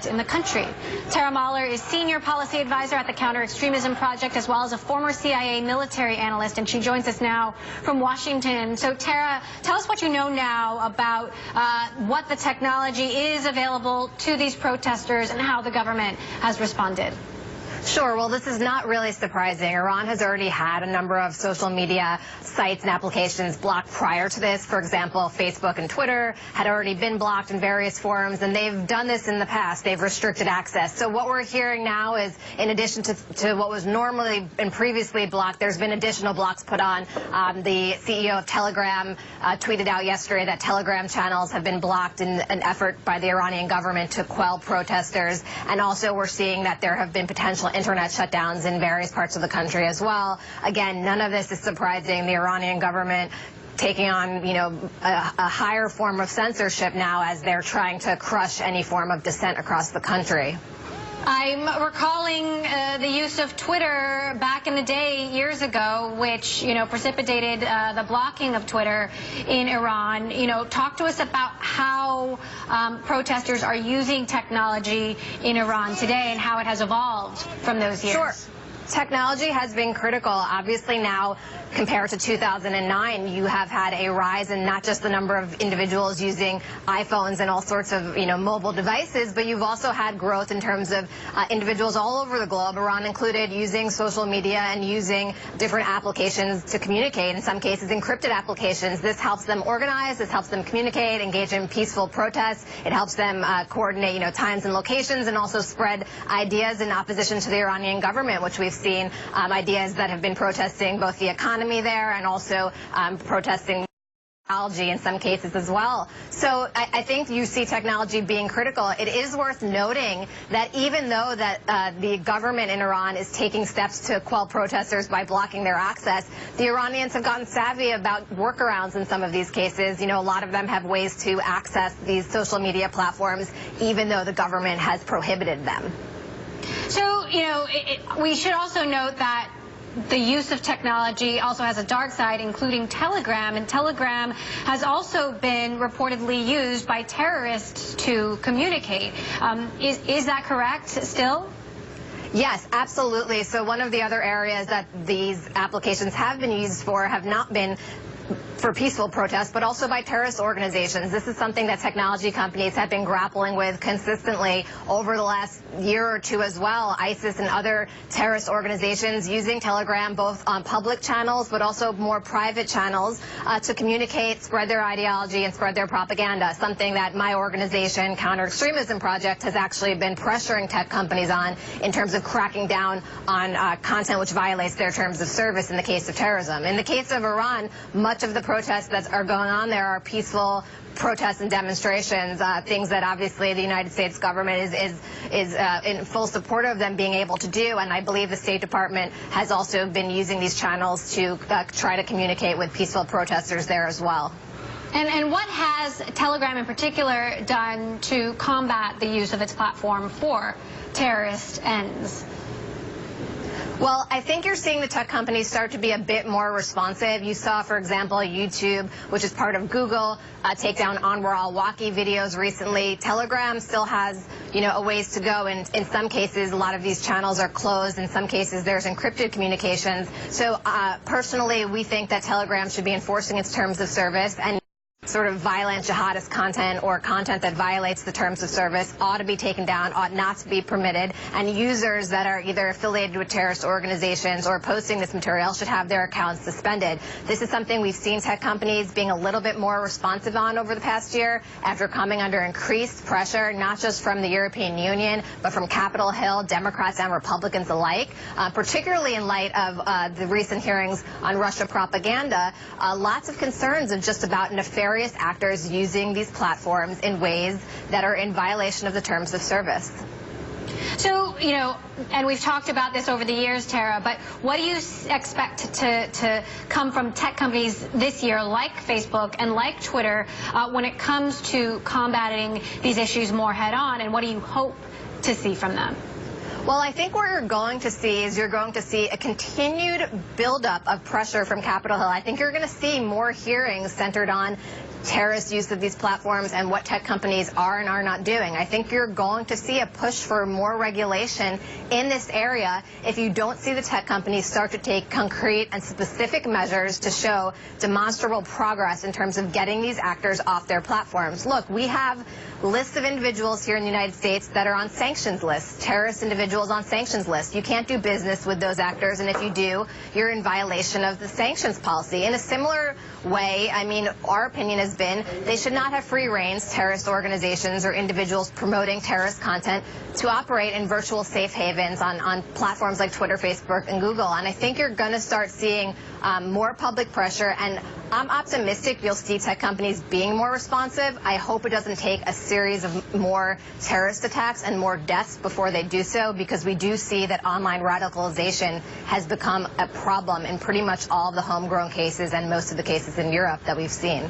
conflict in the country. Tara Mahler is Senior Policy Advisor at the Counter-Extremism Project, as well as a former CIA military analyst, and she joins us now from Washington. So, Tara, tell us what you know now about what the technology is available to these protesters and how the government has responded. Sure. Well, this is not really surprising. Iran has already had a number of social media sites and applications blocked prior to this. For example, Facebook and Twitter had already been blocked in various forums, and they've done this in the past. They've restricted access. So what we're hearing now is, in addition to what was normally and previously blocked, there's been additional blocks put on. The CEO of Telegram tweeted out yesterday that Telegram channels have been blocked in an effort by the Iranian government to quell protesters. And also we're seeing that there have been potential internet shutdowns in various parts of the country as well. Again, none of this is surprising. The Iranian government taking on, a higher form of censorship now as they're trying to crush any form of dissent across the country. I'm recalling the use of Twitter back in the day, years ago, which, precipitated the blocking of Twitter in Iran. Talk to us about how protesters are using technology in Iran today and how it has evolved from those years. Sure. Technology has been critical. Obviously now, compared to 2009, you have had a rise in not just the number of individuals using iPhones and all sorts of, mobile devices, but you've also had growth in terms of individuals all over the globe, Iran included, using social media and using different applications to communicate, in some cases encrypted applications. This helps them organize, this helps them communicate, engage in peaceful protests. It helps them coordinate, times and locations, and also spread ideas in opposition to the Iranian government, which we've seen ideas that have been protesting both the economy there and also protesting technology in some cases as well. So I think you see technology being critical. It is worth noting that even though that the government in Iran is taking steps to quell protesters by blocking their access, the Iranians have gotten savvy about workarounds in some of these cases. A lot of them have ways to access these social media platforms even though the government has prohibited them. So, we should also note that the use of technology also has a dark side, including Telegram, and Telegram has also been reportedly used by terrorists to communicate. Is that correct still? Yes, absolutely. So one of the other areas that these applications have been used for have not been for peaceful protests, but also by terrorist organizations. This is something that technology companies have been grappling with consistently over the last year or two as well. ISIS and other terrorist organizations using Telegram both on public channels but also more private channels to communicate, spread their ideology, and spread their propaganda, something that my organization, Counter-Extremism Project, has actually been pressuring tech companies on in terms of cracking down on content which violates their terms of service in the case of terrorism. In the case of Iran, much of the protests that are going on there are peaceful protests and demonstrations, things that obviously the United States government is in full support of them being able to do, and I believe the State Department has also been using these channels to try to communicate with peaceful protesters there as well. And what has Telegram in particular done to combat the use of its platform for terrorist ends? Well, I think you're seeing the tech companies start to be a bit more responsive. You saw, for example, YouTube, which is part of Google, take down Anwar al-Awlaki videos recently. Telegram still has, a ways to go, and in some cases, a lot of these channels are closed. In some cases, there's encrypted communications. So, personally, we think that Telegram should be enforcing its terms of service, and sort of violent jihadist content or content that violates the terms of service ought to be taken down, ought not to be permitted, and users that are either affiliated with terrorist organizations or posting this material should have their accounts suspended. This is something we've seen tech companies being a little bit more responsive on over the past year after coming under increased pressure, not just from the European Union, but from Capitol Hill, Democrats and Republicans alike, particularly in light of the recent hearings on Russia propaganda. Lots of concerns of just about nefarious actors using these platforms in ways that are in violation of the terms of service. So, and we've talked about this over the years, Tara, but what do you expect to come from tech companies this year like Facebook and like Twitter when it comes to combating these issues more head on, and what do you hope to see from them? Well, I think what you're going to see is you're going to see a continued buildup of pressure from Capitol Hill. I think you're going to see more hearings centered on terrorist use of these platforms and what tech companies are and are not doing. I think you're going to see a push for more regulation in this area if you don't see the tech companies start to take concrete and specific measures to show demonstrable progress in terms of getting these actors off their platforms. Look, we have lists of individuals here in the United States that are on sanctions lists, terrorist individuals on sanctions lists. You can't do business with those actors, and if you do, you're in violation of the sanctions policy. In a similar way, I mean, our opinion has been they should not have free reins, terrorist organizations or individuals promoting terrorist content, to operate in virtual safe havens on platforms like Twitter, Facebook, and Google. And I think you're going to start seeing more public pressure, and I'm optimistic you'll see tech companies being more responsive. I hope it doesn't take a series of more terrorist attacks and more deaths before they do so, because we do see that online radicalization has become a problem in pretty much all the homegrown cases and most of the cases in Europe that we've seen.